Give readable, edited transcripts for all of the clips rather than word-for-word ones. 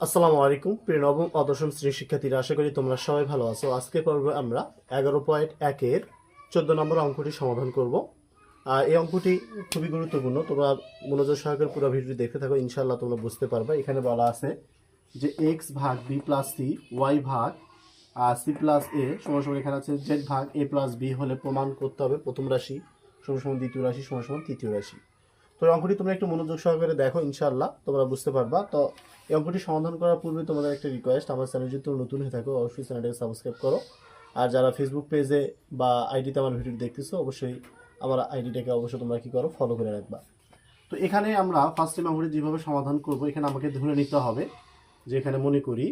আসসালামু আলাইকুম প্রিয় নবম ও দশম শ্রেণীর শিক্ষার্থীরা, আশা করি তোমরা সবাই ভালো আছো। আজকে পর্বে আমরা 11.1-এর 14 নম্বর অঙ্কটি সমাধান করব। এই অঙ্কটি খুবই গুরুত্বপূর্ণ, তোমরা মনোযোগ সহকারে পুরো ভিডিওটি দেখতে থাকো, ইনশাআল্লাহ তোমরা বুঝতে পারবে। এখানে বলা আছে যে এক্স ভাগ বি প্লাস সি, ওয়াই ভাগ সি প্লাস এ সমান সমান, এখানে আছে জেড ভাগ এ প্লাস বি হলে প্রমাণ করতে হবে প্রথম রাশি সমান সমান দ্বিতীয় রাশি সমান সমান তৃতীয় রাশি। তো এই অঙ্কটি তোমরা একটু মনোযোগ সহকারে দেখো, ইনশাআল্লাহ তোমরা বুঝতে পারবা। তো এই অঙ্কটি সমাধান করার পূর্বে তোমাদের একটা রিকোয়েস্ট, আমার চ্যানেল যদি তোমরা নতুন হয়ে থাকো অবশ্যই চ্যানেলটাকে সাবস্ক্রাইব করো। আর যারা ফেসবুক পেজে বা আইডিতে আমার ভিডিও দেখতেছো, অবশ্যই আমার আইডিটাকে অবশ্যই তোমরা কি করো, ফলো করে রাখবা। তো এখানে আমরা ফার্স্ট টাইম অঙ্কটি যেভাবে সমাধান করব, এখানে আমাকে ধরে নিতে হবে যে এখানে মনে করি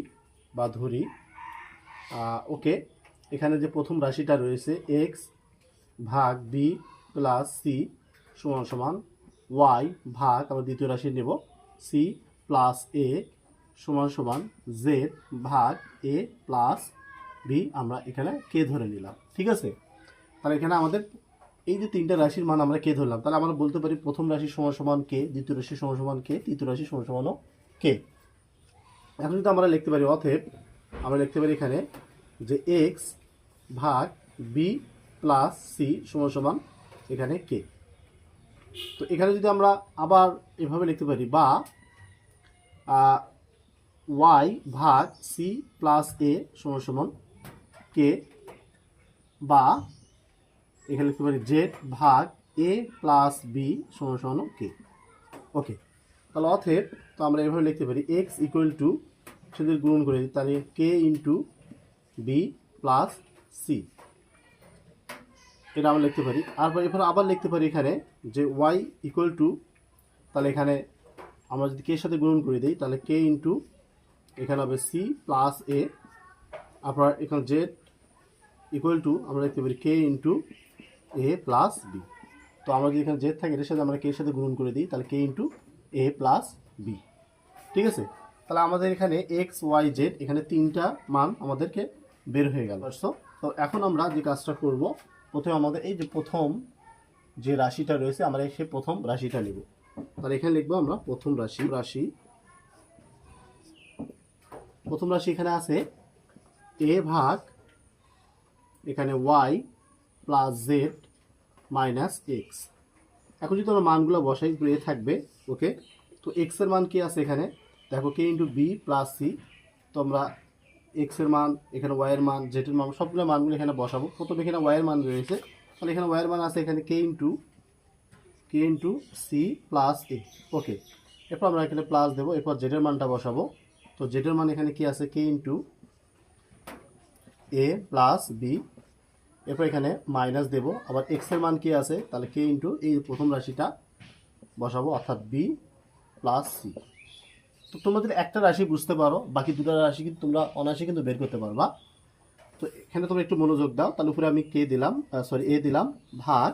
বা ধরি ওকে, এখানে যে প্রথম রাশিটা রয়েছে এক্স ভাগ বি প্লাস সি সমান সমান ওয়াই ভাগ, আমরা দ্বিতীয় রাশি নেব সি প্লাস এ সমান সমান জেড ভাগ এ প্লাস বি, আমরা এখানে কে ধরে নিলাম। ঠিক আছে, তাহলে এখানে আমাদের এই যে তিনটা রাশির মান আমরা কে ধরলাম, তাহলে আমরা বলতে পারি প্রথম রাশি সমান সমান কে, দ্বিতীয় রাশি সমান সমান কে, তৃতীয় রাশি সমান সমান কে। এখন যদি আমরা লিখতে পারি, অতএব আমরা লিখতে পারি এখানে যে এক্স ভাগ বি প্লাস সি সমান সমান এখানে কে। তো এখানে যদি আমরা আবার এভাবে লিখতে পারি, বা ওয়াই ভাগ সি প্লাস এ সমান সমান কে, বা এখানে লিখতে পারি জেড ভাগ এ প্লাস বি সমান সমান কে। ওকে, তাহলে অতএব তো আমরা এভাবে লিখতে পারি এক্স ইকুয়াল টু, যদি গুণন করে দিই তাহলে কে ইন্টু বি প্লাস সি, এটা আমরা লিখতে পারি। আর এরপর আবার লিখতে পারি এখানে যে ওয়াই ইকুয়াল টু, তাহলে এখানে আমরা যদি কে এর সাথে গুণন করে দিই তাহলে কে ইন্টু এখানে হবে সি প্লাস এ, আপনার এখানে জেড ইকুয়াল টু আমরা লিখতে পারি কে ইন্টু এ প্লাস বি। তো আমরা যদি এখানে জেড থাকে এর সাথে আমরা কে এর সাথে গুণন করে দিই তাহলে কে ইন্টু এ প্লাস বি। ঠিক আছে, তাহলে আমাদের এখানে এক্স ওয়াই জেড এখানে তিনটা মান আমাদেরকে বের হয়ে গেল। তো এখন আমরা যে কাজটা করব, প্রথমে আমাদের এই যে প্রথম যে রাশিটা রয়েছে আমরা সেই প্রথম রাশিটা নেব। তাহলে এখানে লিখবো আমরা প্রথম রাশি প্রথম রাশি এখানে আছে এ ভাগ এখানে Y plus Z minus X. এখন যদি আমরা মানগুলো বসাই, এ থাকবে। ওকে, তো এক্স এর মান কি আছে এখানে দেখো কে ইন্টু বি প্লাস সি। তো আমরা এক্স এর মান, এখানে ওয়াই এর মান, জেড এর মান, সবগুলো মানগুলো এখানে বসাবো। প্রথমে এখানে ওয়াই এর মান রয়েছে, তাহলে এখানে ওয়াই এর মান আছে এখানে কে ইন্টু সি প্লাস এ। ওকে, এরপর আমরা এখানে প্লাস দেবো, এরপর জেড এর মানটা বসাবো। তো জেড এর মান এখানে কি আছে কে ইন্টু এ প্লাস বি, এরপর এখানে মাইনাস দেবো। আবার এক্স এর মান কি আছে, তাহলে কে ইন্টু এই প্রথম রাশিটা বসাবো, অর্থাৎ বি প্লাস সি। তো তোমরা যদি একটা রাশি বুঝতে পারো, বাকি দুটো রাশি কিন্তু তোমরা অনায়াসে কিন্তু বের করতে পারবা। তো এখানে তোমরা একটু মনোযোগ দাও। তাহলে উপরে আমি কে দিলাম, এ দিলাম ভাগ,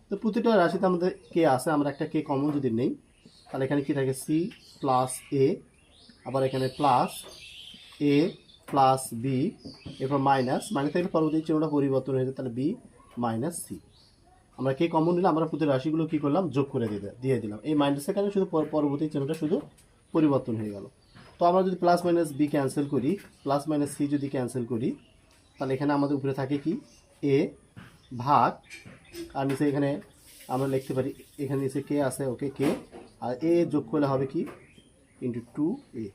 তো প্রতিটা রাশিতে আমাদের কে আছে, আমরা একটা কে কমন যদি নেই তাহলে এখানে কি থাকে সি প্লাস এ, আবার এখানে প্লাস এ প্লাস বি, এরপর মাইনাস থাকলে পরবর্তী চিহ্নটা পরিবর্তন হয়ে যায়, তাহলে বি মাইনাস সি। আমরা কে কমন নিলাম, আমরা প্রতি রাশিগুলো কী করলাম, যোগ করে দিয়ে দিলাম। এই মাইনাসের কারণে শুধু পরবর্তী চিহ্নটা শুধু পরিবর্তন হয়ে গেল। তো আমরা যদি প্লাস মাইনাস বি ক্যান্সেল করি, প্লাস মাইনাস সি যদি ক্যান্সেল করি, তাহলে এখানে আমাদের উপরে থাকে কি এ ভাগ, আর নিচে এখানে আমরা লিখতে পারি এখানে নিচে কে আছে, ওকে কে, আর এ যোগ করলে হবে কি ইন্টু টু এ।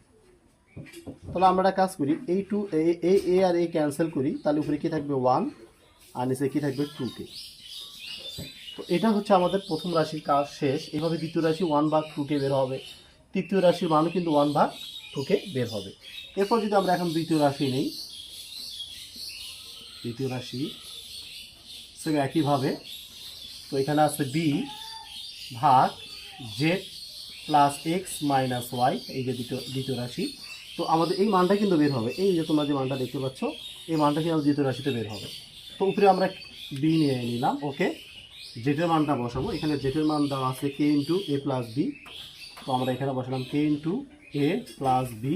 তাহলে আমরা একটা কাজ করি, এই টু এ আর এ ক্যান্সেল করি, তাহলে উপরে কি থাকবে ওয়ান, আর নিচে কি থাকবে টু কে। তো এটা হচ্ছে আমাদের প্রথম রাশির কাজ শেষ। এভাবে দ্বিতীয় রাশি ওয়ান ভাগ টু কে বের হবে, তৃতীয় রাশির মানও কিন্তু ওয়ান ভাগ টু কে বের হবে। এরপর যদি আমরা এখন দ্বিতীয় রাশি নেই, দ্বিতীয় রাশি সেম একইভাবে, তো এখানে আছে বি ভাগ Z plus X minus Y, এই যে দ্বিতীয় রাশি। তো আমাদের এই মানটা কিন্তু বের হবে, এই যে তোমরা যে মানটা দেখতে পাচ্ছ এই মানটা কিন্তু আমাদের দ্বিতীয় রাশিতে বের হবে। তো উপরে আমরা বি নিয়ে নিলাম। ওকে, জেডের মানটা বসাবো, এখানে জেডের মান দেওয়া আছে কে ইন্টু এ প্লাস বি। তো আমরা এখানে বসালাম কে ইন্টু এ প্লাস বি,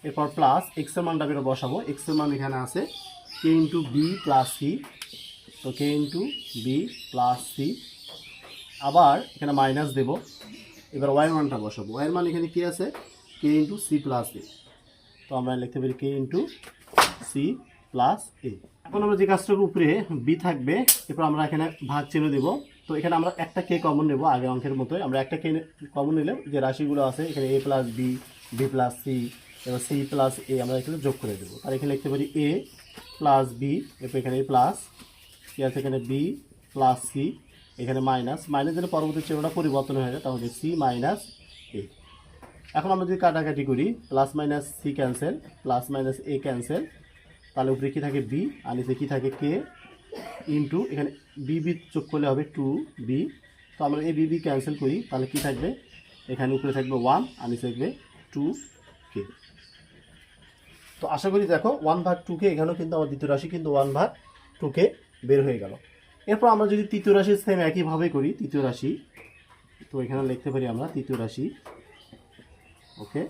এরপর প্লাস এক্সের মানটা বেরো বসাবো, এক্সের মান এখানে আছে কে ইন্টু বি প্লাস সি। তো কে ইন্টু বি প্লাস সি, আবার এখানে মাইনাস দেব। এবার ওয়াই মানটা বসাবো, ওয়াইয়ের মান এখানে কি আছে কে ইন্টু সি প্লাস এ। তো আমরা লিখতে পারি কে ইন্টু সি প্লাস এ। এখন আমরা যে কাজটার উপরে বি থাকবে, এরপর আমরা এখানে ভাগ চিহ্ন দেব। তো এখানে আমরা একটা কে কমন নেব, আগে অঙ্কের মতোই আমরা একটা কে কমন নিলে যে রাশিগুলো আছে এখানে A plus B, B plus C, এবার সি প্লাস এ আমরা এখানে যোগ করে দেবো। আর এখানে লিখতে পারি এ প্লাস বি, এরপর এখানে এ প্লাস কি আছে, এখানে বি প্লাস সি, এখানে মাইনাস মাইনাস যেটা পরবর্তী চিহ্নটা পরিবর্তন হয়ে যায়, তাহলে সি মাইনাস এ। এখন আমরা যদি কাটাকাটি করি, plus minus C cancel, plus minus A cancel, তাহলে উপরে কী থাকে বি, আর নিচে কী থাকে কে ইন্টু এখানে বি বি যোগ করলে হবে টু বি। তো আমরা এই বি বি ক্যান্সেল করি, তাহলে কী থাকবে, এখানে উপরে থাকবে ওয়ান আর নিচে থাকবে টু কে। তো আশা করি দেখো 1/2 এখানেও কিন্তু আমার দ্বিতীয় রাশি কিন্তু 1/2 বের হয়ে গেল। এরপর আমরা যদি তৃতীয় রাশি সেম একইভাবে করি, তৃতীয় রাশি, তো এখানে লিখতে পারি আমরা তৃতীয় রাশি। ওকে,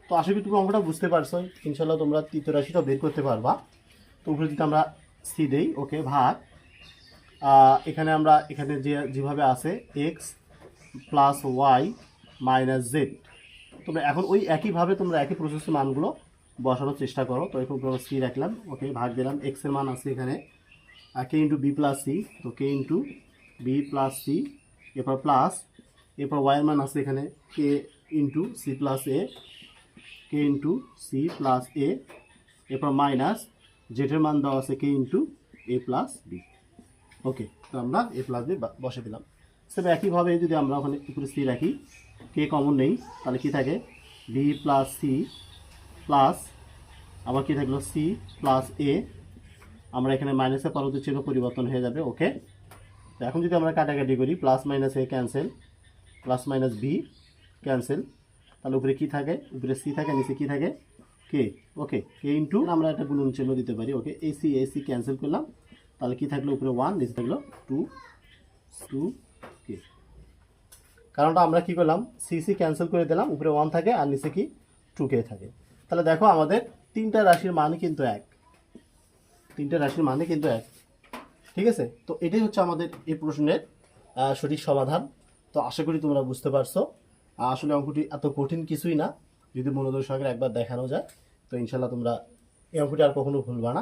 তো আশা করি তুমি অঙ্কটা বুঝতে পারছো, ইনশাল্লাহ তোমরা তৃতীয় রাশিটা বের করতে পারবা। তো উপরে যদি আমরা সি দেই, ওকে, ভাগ এখানে আমরা এখানে যেভাবে আছে X plus Y minus Z, তোমরা এখন ওই একইভাবে তোমরা একই প্রসেসের মানগুলো বসানোর চেষ্টা করো। তো এখন আমরা সি রাখলাম, ওকে, ভাগ দিলাম, এক্সের মান আছে এখানে কে ইন্টু বি প্লাস সি, তো কে ইন্টু বি প্লাস সি, এরপর প্লাস, এরপর ওয়াইয়ের মান আছে এখানে কে ইন্টু সি প্লাস এ, কে ইন্টু সি প্লাস এ, এরপর মাইনাস জেডের মান দেওয়া আছে কে ইন্টু এ প্লাস বি। ওকে, তো আমরা এ প্লাস বি বসে দিলাম। সেম একইভাবে যদি আমরা ওখানে উপরে সি রাখি, কে কমন নেই, তাহলে কী থাকে বি প্লাস সি প্লাস আবার কী থাকলো সি প্লাস এ, আমরা এখানে মাইনাসের পরবর্তী চিহ্ন পরিবর্তন হয়ে যাবে। ওকে, তো এখন যদি আমরা কাটাকাটি করি, plus minus A cancel, plus minus B cancel, তাহলে উপরে কী থাকে, উপরে সি থাকে, নিচে কী থাকে কে। ওকে, কে ইন্টু আমরা একটা গুণন চিহ্ন দিতে পারি। ওকে, এসি ক্যান্সেল করলাম, তাহলে কী থাকলো উপরে ওয়ান, নিচে থাকলো টু কে। কারণটা আমরা কি করলাম, সি ক্যান্সেল করে দিলাম, উপরে ওয়ান থাকে আর নিচে কি টু কে থাকে। তাহলে দেখো আমাদের তিনটা রাশির মান কিন্তু এক, তিনটা রাশির মানে কিন্তু এক। ঠিক আছে, তো এটাই হচ্ছে আমাদের এই প্রশ্নের সঠিক সমাধান। তো আশা করি তোমরা বুঝতে পারছো। আসলে অঙ্কটি এত কঠিন কিছুই না, যদি মনোযোগ সহকারে একবার দেখানো যায়, তো ইনশাল্লাহ তোমরা এই অঙ্কটি আর কখনো ভুলবা না।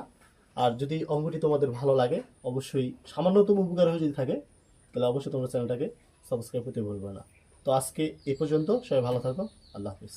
আর যদি অঙ্কটি তোমাদের ভালো লাগে, অবশ্যই সামান্যতম উপকার হয়ে যদি থাকে, তাহলে অবশ্যই তোমরা চ্যানেলটাকে সাবস্ক্রাইব করতে ভুলবে না। তো আজকে এ পর্যন্ত, সবাই ভালো থাকো, আল্লাহ হাফিজ।